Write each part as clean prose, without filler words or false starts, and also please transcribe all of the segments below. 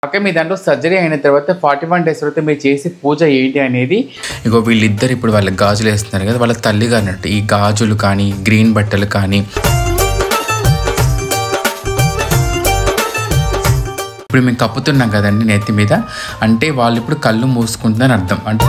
Okay, మీ దాంట్లో surgery అయిన తర్వాత 41 డేస్ తర్వాత మీరు చేసే పూజ ఏంటి అనేది ఇగో వీళ్ళిద్దరు ఇప్పుడు వాళ్ళకి గాజులు వేస్తున్నారు కదా, వాళ్ళ తల్లి గారినట్టు ఈ గాజులు కానీ గ్రీన్ బట్టలు కానీ ఇప్పుడు మేము కప్పుతున్నాం కదండి నెత్తి మీద, అంటే వాళ్ళు ఇప్పుడు కళ్ళు మూసుకుంటుందని అర్థం. అంటే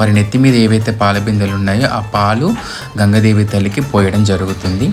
మరి నెత్తి మీద ఏవైతే పాల బిందెలు ఉన్నాయో ఆ పాలు గంగాదేవి తల్లికి పోయడం జరుగుతుంది.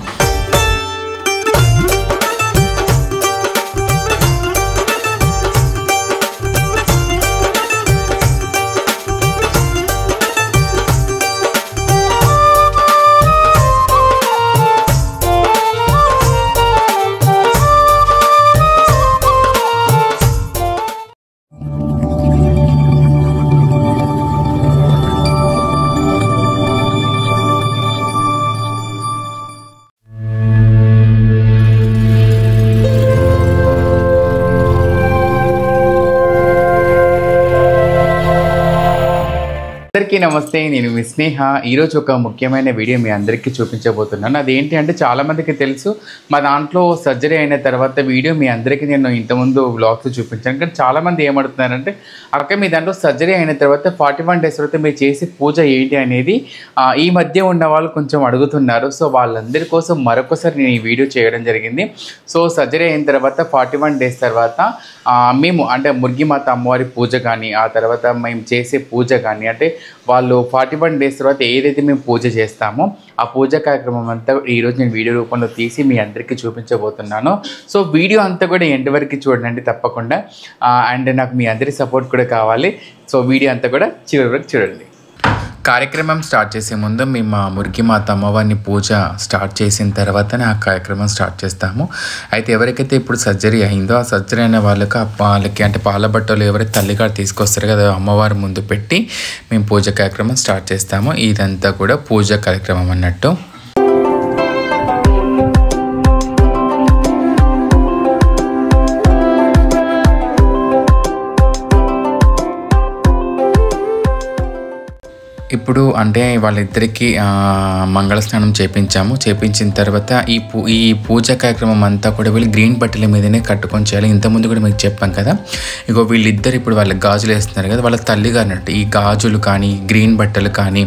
అందరికీ నమస్తే, నేను మీ స్నేహ. ఈరోజు ఒక ముఖ్యమైన వీడియో మీ అందరికీ చూపించబోతున్నాను. అదేంటి అంటే చాలామందికి తెలుసు, మా దాంట్లో సర్జరీ అయిన తర్వాత వీడియో మీ అందరికీ నేను ఇంతకుముందు వ్లాగ్స్ చూపించాను. కానీ చాలామంది ఏమడుతున్నారంటే, అక్క మీ దాంట్లో సర్జరీ అయిన తర్వాత 41 డేస్ తర్వాత మీరు చేసే పూజ ఏంటి అనేది ఈ మధ్య ఉన్న వాళ్ళు కొంచెం అడుగుతున్నారు. సో వాళ్ళందరి కోసం మరొకసారి నేను ఈ వీడియో చేయడం జరిగింది. సో సర్జరీ అయిన తర్వాత 41 డేస్ తర్వాత మేము అంటే ముర్గిమాత అమ్మవారి పూజ కానీ, ఆ తర్వాత మేము చేసే పూజ కానీ, అంటే వాళ్ళు 41 డేస్ తర్వాత ఏదైతే మేము పూజ చేస్తామో ఆ పూజ కార్యక్రమం అంతా ఈరోజు నేను వీడియో రూపంలో తీసి మీ అందరికీ చూపించబోతున్నాను. సో వీడియో అంతా కూడా ఎండ్ వరకు చూడండి తప్పకుండా. అండ్ నాకు మీ అందరి సపోర్ట్ కూడా కావాలి. సో వీడియో అంతా కూడా చివరి వరకు చూడండి. కార్యక్రమం స్టార్ట్ చేసే ముందు మేము మా మురిగిమాత అమ్మవారిని పూజ స్టార్ట్ చేసిన తర్వాతనే ఆ కార్యక్రమం స్టార్ట్ చేస్తాము. అయితే ఎవరికైతే ఇప్పుడు సర్జరీ అయిందో ఆ సర్జరీ అయిన వాళ్ళకి అంటే పాల బట్టలు ఎవరైతే తల్లిగారు తీసుకొస్తారు కదా, అమ్మవారి ముందు పెట్టి మేము పూజ కార్యక్రమం స్టార్ట్ చేస్తాము. ఇదంతా కూడా పూజ కార్యక్రమం అన్నట్టు. ఇప్పుడు అంటే వాళ్ళిద్దరికీ మంగళ స్నానం చేపించిన తర్వాత ఈ పూజ కార్యక్రమం అంతా కూడా వీళ్ళు గ్రీన్ బట్టల మీదనే కట్టుకొని చేయాలి. ఇంతకుముందు కూడా మీకు చెప్పాం కదా. ఇగో వీళ్ళిద్దరు ఇప్పుడు వాళ్ళకి గాజులు వేస్తున్నారు కదా, వాళ్ళ తల్లి గారినట్టు ఈ గాజులు కానీ గ్రీన్ బట్టలు కానీ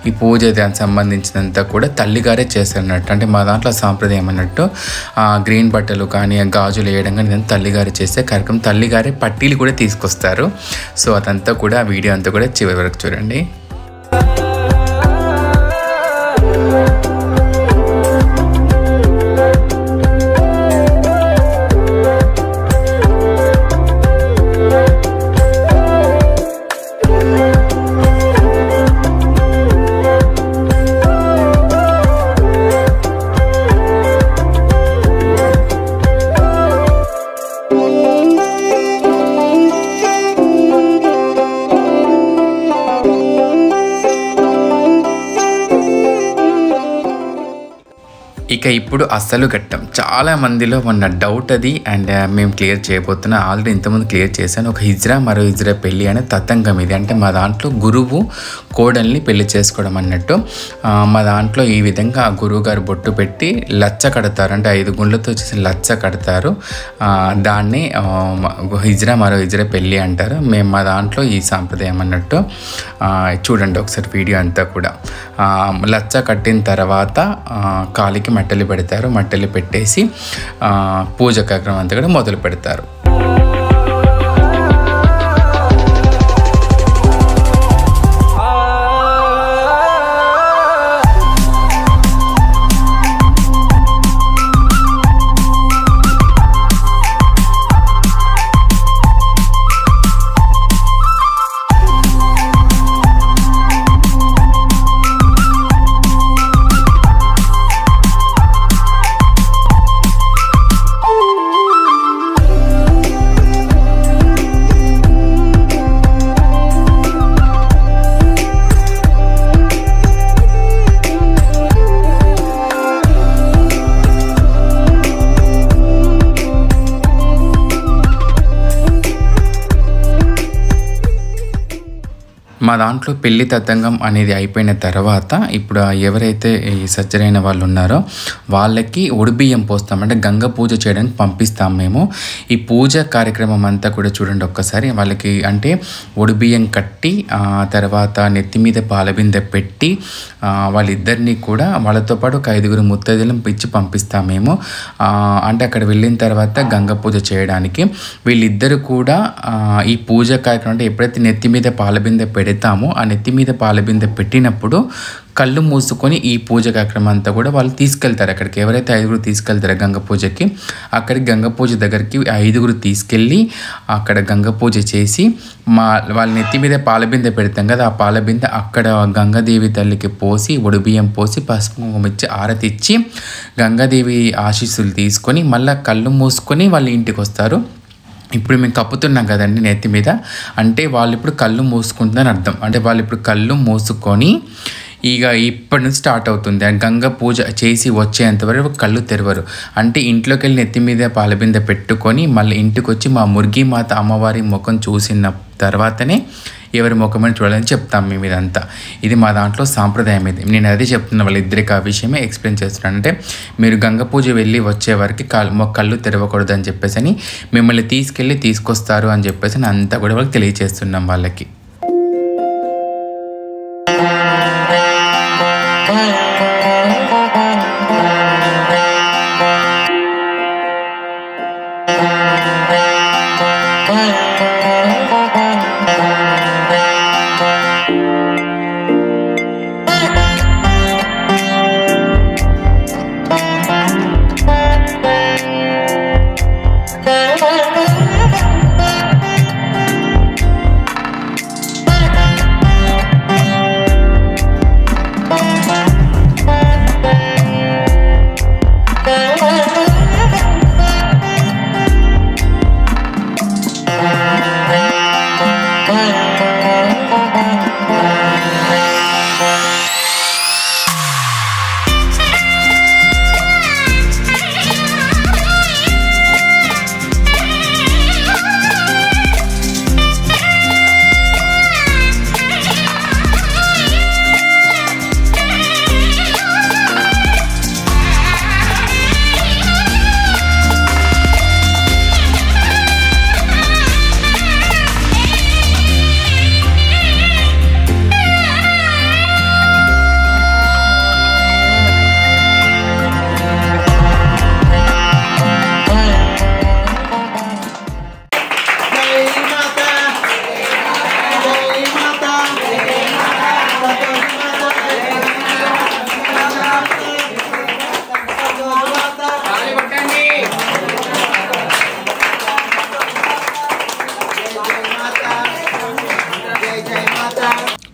ఈ పూజ దానికి సంబంధించినంతా కూడా తల్లిగారే చేస్తారన్నట్టు. అంటే మా దాంట్లో సాంప్రదాయం అన్నట్టు గ్రీన్ బట్టలు కానీ గాజులు వేయడం కానీ తల్లిగారే చేసే కార్యక్రమం. తల్లిగారే పట్టీలు కూడా తీసుకొస్తారు. సో అదంతా కూడా వీడియో అంతా కూడా చివరి వరకు చూడండి. ఇక ఇప్పుడు అసలు ఘట్టం. చాలా మందిలో ఉన్న డౌట్ అది, అండ్ మేము క్లియర్ చేయబోతున్నాం. ఆల్రెడీ ఇంతకుముందు క్లియర్ చేశాను. ఒక హిజ్రా మరో హిజ్రా పెళ్ళి అనే తతంగం ఇది. అంటే మా దాంట్లో గురువు కోడల్ని పెళ్లి చేసుకోవడం అన్నట్టు. మా దాంట్లో ఈ విధంగా ఆ గురువు గారు బొట్టు పెట్టి లచ్చ కడతారు. అంటే 5 గుండ్లతో చేసిన లచ్చ కడతారు. దాన్ని హిజ్రా మరో హిజ్రా పెళ్ళి అంటారు. మేము మా దాంట్లో ఈ సాంప్రదాయం అన్నట్టు. చూడండి ఒకసారి వీడియో అంతా కూడా. లచ్చ కట్టిన తర్వాత కాలికి మట్టెలు పెడతారు. మట్టెలు పెట్టేసి పూజ కార్యక్రమం అంతా కూడా మొదలు పెడతారు. మా దాంట్లో పెళ్లి తతంగం అనేది అయిపోయిన తర్వాత ఇప్పుడు ఎవరైతే ఈ సర్జరీ అయిన వాళ్ళు ఉన్నారో వాళ్ళకి ఒడిబియ్యం పోస్తాం, అంటే గంగ పూజ చేయడానికి పంపిస్తాం మేము. ఈ పూజ కార్యక్రమం అంతా కూడా చూడండి ఒక్కసారి. వాళ్ళకి అంటే ఒడిబియ్యం కట్టి తర్వాత నెత్తి మీద పాలబిందె పెట్టి వాళ్ళిద్దరినీ కూడా వాళ్ళతో పాటు ఒక 5 ముత్తైదులను పిచ్చి పంపిస్తాం మేము. అంటే అక్కడ వెళ్ళిన తర్వాత గంగ పూజ చేయడానికి వీళ్ళిద్దరు కూడా ఈ పూజ కార్యక్రమం అంటే ఎప్పుడైతే నెత్తి మీద పాలబిందె పెడతామో ఆ నెత్తి మీద పాలబిందె పెట్టినప్పుడు కళ్ళు మూసుకొని ఈ పూజ కార్యక్రమం అంతా కూడా వాళ్ళు తీసుకెళ్తారు. అక్కడికి ఎవరైతే 5 తీసుకెళ్తారో గంగ పూజకి, అక్కడికి గంగ పూజ దగ్గరికి 5 తీసుకెళ్ళి అక్కడ గంగ పూజ చేసి వాళ్ళ నెత్తి మీద పాలబిందె పెడతాం కదా, ఆ పాలబిందె అక్కడ గంగాదేవి తల్లికి పోసి ఒడిబియ్యం పోసి పసుపు కుంకుమ ఇచ్చి ఆరతి ఇచ్చి గంగాదేవి ఆశీస్సులు తీసుకొని మళ్ళీ కళ్ళు మూసుకొని వాళ్ళ ఇంటికి వస్తారు. ఇప్పుడు మేము కప్పుతున్నాం కదండి నెత్తి మీద, అంటే వాళ్ళు ఇప్పుడు కళ్ళు మూసుకుంటుందని అర్థం. అంటే వాళ్ళు ఇప్పుడు కళ్ళు మూసుకొని ఇక ఇప్పటి నుంచి స్టార్ట్ అవుతుంది. గంగ పూజ చేసి వచ్చేంతవరకు కళ్ళు తెరవరు. అంటే ఇంట్లోకి వెళ్ళి నెత్తి మీద పాలబిందె పెట్టుకొని మళ్ళీ ఇంటికి వచ్చి మా మురిగి మాత అమ్మవారి ముఖం చూసిన తర్వాతనే ఎవరి ముఖమని చూడాలని చెప్తాం మేము. ఇదంతా ఇది మా దాంట్లో సాంప్రదాయం. ఇది నేను అదే చెప్తున్నా, వాళ్ళిద్దరికి ఆ విషయమే ఎక్స్ప్లెయిన్ చేస్తున్నాను. అంటే మీరు గంగ పూజ వెళ్ళి వచ్చే వరకు కళ్ళు తెరవకూడదు అని చెప్పేసి అని మిమ్మల్ని తీసుకొస్తారు అని చెప్పేసి అంతా కూడా వాళ్ళకి తెలియజేస్తున్నాం వాళ్ళకి.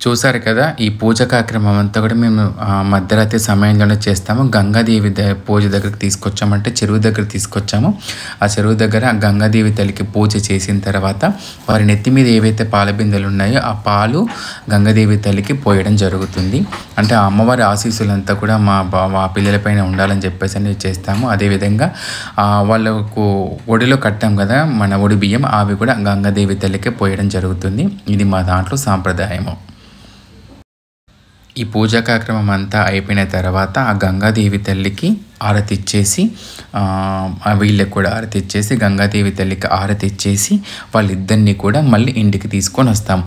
చూసారు కదా, ఈ పూజ కార్యక్రమం అంతా కూడా మేము మధ్యరాత్రి సమయంలోనే చేస్తాము. గంగాదేవి పూజ దగ్గరికి తీసుకొచ్చామంటే చెరువు దగ్గర తీసుకొచ్చాము. ఆ చెరువు దగ్గర గంగాదేవి తల్లికి పూజ చేసిన తర్వాత వారి నెత్తి మీద ఏవైతే పాల బిందెలు ఉన్నాయో ఆ పాలు గంగాదేవి తల్లికి పోయడం జరుగుతుంది. అంటే ఆ అమ్మవారి ఆశీస్సులంతా కూడా మా పిల్లలపైన ఉండాలని చెప్పేసి అని చేస్తాము. అదేవిధంగా వాళ్ళకు ఒడిలో కట్టాం కదా మన ఒడి బియ్యం, అవి కూడా గంగాదేవి తల్లికి పోయడం జరుగుతుంది. ఇది మా దాంట్లో సాంప్రదాయము. ఈ పూజా కార్యక్రమం అంతా అయిపోయిన తర్వాత ఆ గంగాదేవి తల్లికి ఆరతి ఇచ్చేసి వీళ్ళకి కూడా ఆరతి ఇచ్చేసి గంగాదేవి తల్లికి ఆరతి ఇచ్చేసి వాళ్ళిద్దరిని కూడా మళ్ళీ ఇంటికి తీసుకొని వస్తాం.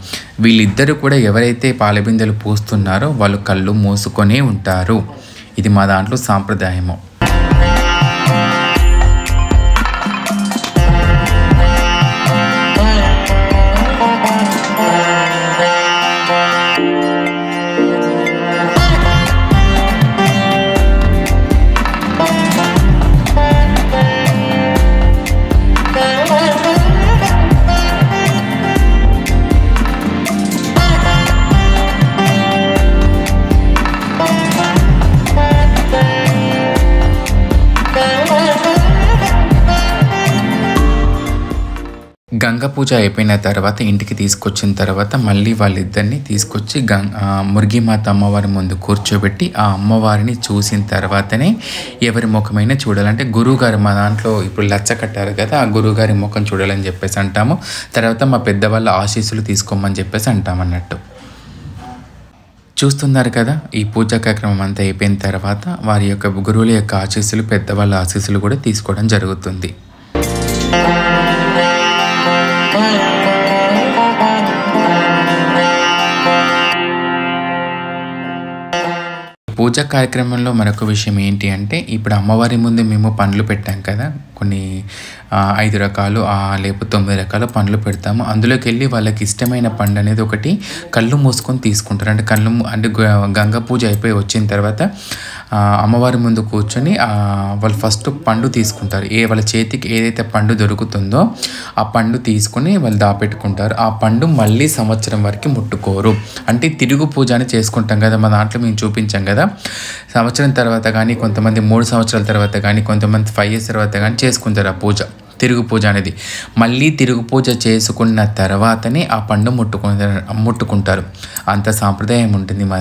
వీళ్ళిద్దరూ కూడా ఎవరైతే పాలబిందెలు పూస్తున్నారో వాళ్ళు కళ్ళు మూసుకొనే ఉంటారు. ఇది మా దాంట్లో సాంప్రదాయము. గంగ పూజ అయిపోయిన తర్వాత ఇంటికి తీసుకొచ్చిన తర్వాత మళ్ళీ వాళ్ళిద్దరిని తీసుకొచ్చి మురిగిమాత అమ్మవారి ముందు కూర్చోబెట్టి ఆ అమ్మవారిని చూసిన తర్వాతనే ఎవరి ముఖమైనా చూడాలంటే గురువుగారు మా దాంట్లో ఇప్పుడు లచ్చ కట్టారు కదా, ఆ గురువుగారి ముఖం చూడాలని చెప్పేసి అంటాము. తర్వాత మా పెద్దవాళ్ళ ఆశీస్సులు తీసుకోమని చెప్పేసి అంటామన్నట్టు. చూస్తున్నారు కదా, ఈ పూజా కార్యక్రమం అంతా అయిపోయిన తర్వాత వారి యొక్క గురువుల యొక్క ఆశీస్సులు, పెద్దవాళ్ళ ఆశీస్సులు కూడా తీసుకోవడం జరుగుతుంది. పూజా కార్యక్రమంలో మరొక విషయం ఏంటి అంటే, ఇప్పుడు అమ్మవారి ముందు మేము పండ్లు పెట్టాం కదా, కొన్ని 5 రకాలు లేకపోతే 9 రకాల పండ్లు పెడతాము. అందులోకి వెళ్ళి వాళ్ళకి ఇష్టమైన పండు అనేది ఒకటి కళ్ళు మూసుకొని తీసుకుంటారు. అంటే అంటే గంగ పూజ అయిపోయి వచ్చిన తర్వాత అమ్మవారి ముందు కూర్చొని వాళ్ళు ఫస్ట్ పండు తీసుకుంటారు. వాళ్ళ చేతికి ఏదైతే పండు దొరుకుతుందో ఆ పండు తీసుకొని వాళ్ళు దాపెట్టుకుంటారు. ఆ పండు మళ్ళీ సంవత్సరం వరకు ముట్టుకోరు. అంటే తిరుగు పూజ అని చేసుకుంటాం కదా, మా దాంట్లో మేము చూపించాం కదా, సంవత్సరం తర్వాత కానీ, కొంతమంది 3 సంవత్సరాల తర్వాత కానీ, కొంతమంది 5 years తర్వాత కానీ చేసుకుంటారు ఆ పూజ, తిరుగు పూజ అనేది. మళ్ళీ తిరుగు పూజ చేసుకున్న తర్వాతనే ఆ పండు ముట్టుకుంటారు. అంత సాంప్రదాయం ఉంటుంది మా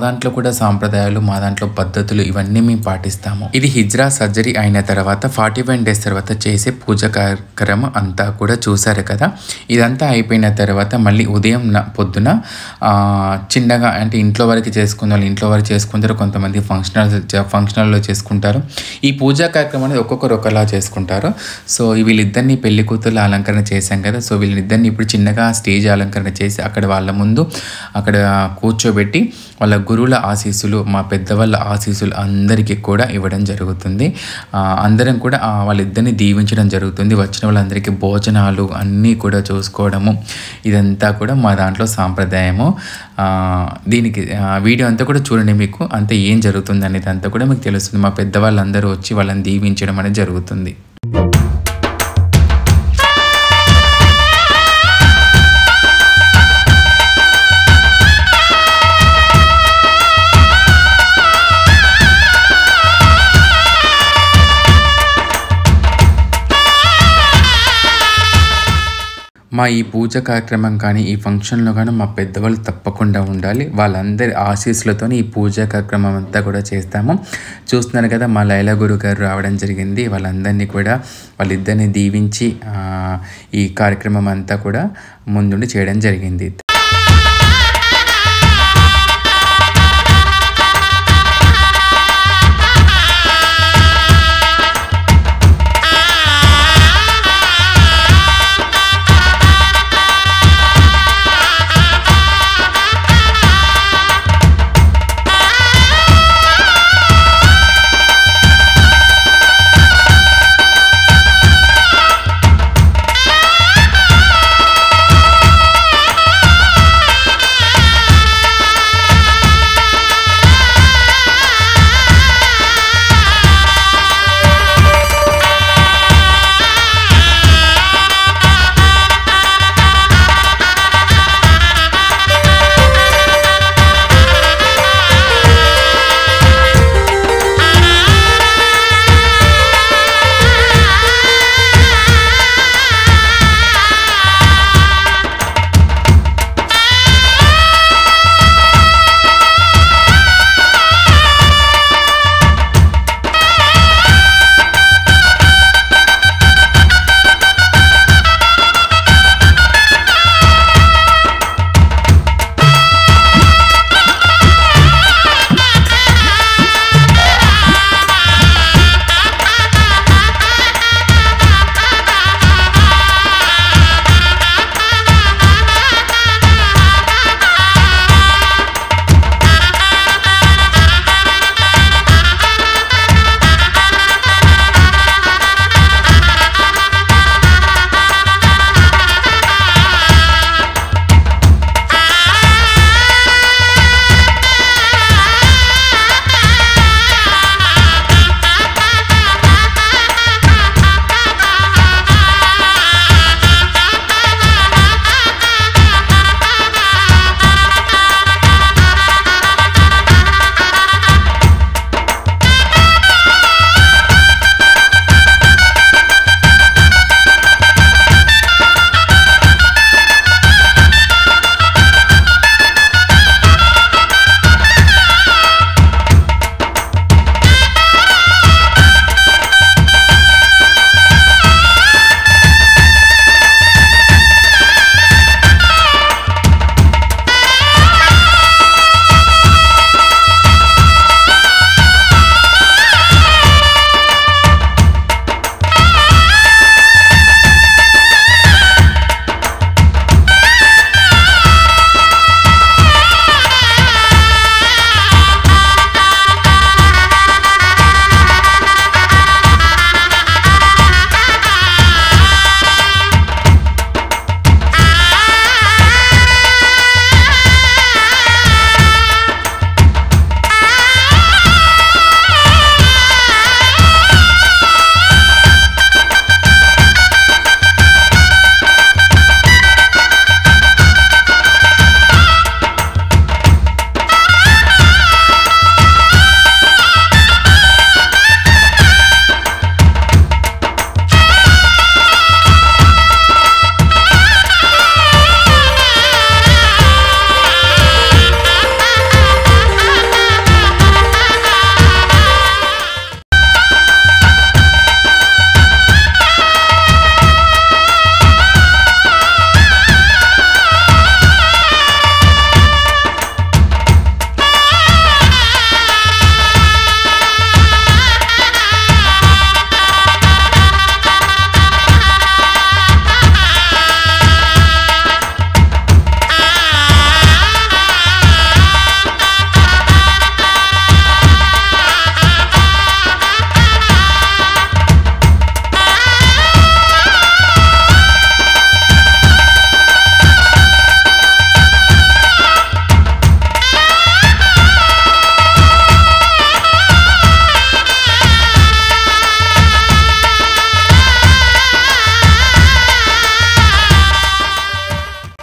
దాంట్లో కూడా సాంప్రదాయాలు, మా దాంట్లో పద్ధతులు ఇవన్నీ మేము పాటిస్తాము. ఇది హిజ్రా సర్జరీ అయిన తర్వాత 41 days తర్వాత చేసే పూజ కార్యక్రమం అంతా కూడా చూసారు కదా. ఇదంతా అయిపోయిన తర్వాత మళ్ళీ ఉదయం పొద్దున చిన్నగా, అంటే ఇంట్లో వరకు చేసుకున్న వాళ్ళు ఇంట్లో వరకు చేసుకుంటారు, కొంతమంది ఫంక్షనల్లో చేసుకుంటారు. ఈ పూజా కార్యక్రమం అనేది ఒక్కొక్కరు ఒకలా చేసుకుంటారు. సో వీళ్ళిద్దరిని పెళ్లి కూతుర్ల అలంకరణ చేశాం కదా, సో వీళ్ళిద్దరిని ఇప్పుడు చిన్నగా స్టేజ్ అలంకరణ చేసి అక్కడ వాళ్ళ ముందు అక్కడ కూర్చోబెట్టి వాళ్ళ గురువుల ఆశీస్సులు, మా పెద్దవాళ్ళ ఆశీస్సులు అందరికీ కూడా ఇవ్వడం జరుగుతుంది. అందరం కూడా వాళ్ళిద్దరిని దీవించడం జరుగుతుంది. వచ్చిన వాళ్ళందరికీ భోజనాలు అన్నీ కూడా చూసుకోవడము, ఇదంతా కూడా మా దాంట్లో సాంప్రదాయము. దీనికి వీడియో అంతా కూడా చూడండి, మీకు అంతా ఏం జరుగుతుంది అనేది అంతా కూడా మీకు తెలుస్తుంది. మా పెద్దవాళ్ళందరూ వచ్చి వాళ్ళని దీవించడం అనేది జరుగుతుంది. మా ఈ పూజ కార్యక్రమం కానీ, ఈ ఫంక్షన్లో కానీ మా పెద్దవాళ్ళు తప్పకుండా ఉండాలి. వాళ్ళందరి ఆశీస్సులతో ఈ పూజా కార్యక్రమం అంతా కూడా చేస్తాము. చూస్తున్నారు కదా, మా లైలా గురువు గారు రావడం జరిగింది. వాళ్ళందరినీ కూడా వాళ్ళిద్దరిని దీవించి ఈ కార్యక్రమం అంతా కూడా ముందుండి చేయడం జరిగింది.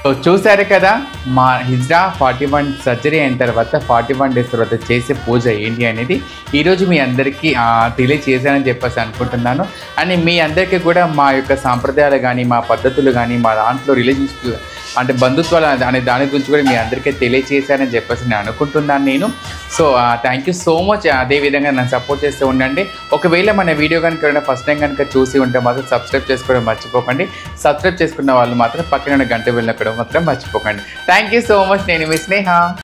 సో చూసారు కదా మా హిజ్రా 41 సర్జరీ అయిన తర్వాత 41 డేస్ తర్వాత చేసే పూజ ఏంటి అనేది ఈరోజు మీ అందరికీ తెలియచేశానని చెప్పేసి అనుకుంటున్నాను. అండ్ మీ అందరికీ కూడా మా యొక్క సాంప్రదాయాలు కానీ మా పద్ధతులు కానీ మా దాంట్లో రిలేషన్షిప్ అంటే బంధుత్వాలు అనే దాని గురించి కూడా మీ అందరికీ తెలియచేశానని చెప్పేసి నేను అనుకుంటున్నాను నేను. So thank you so much. అదేవిధంగా నన్ను సపోర్ట్ చేస్తూ ఉండండి. ఒకవేళ మన వీడియో కనుక ఫస్ట్ టైం కనుక చూసి ఉంటే మాత్రం సబ్స్క్రైబ్ చేసుకోవడం మర్చిపోకండి. సబ్స్క్రైబ్ చేసుకున్న వాళ్ళు మాత్రం పక్కన గంట వెళ్ళిన కూడా మాత్రం మర్చిపోకండి. Thank you so much. నేను మీ స్నేహ.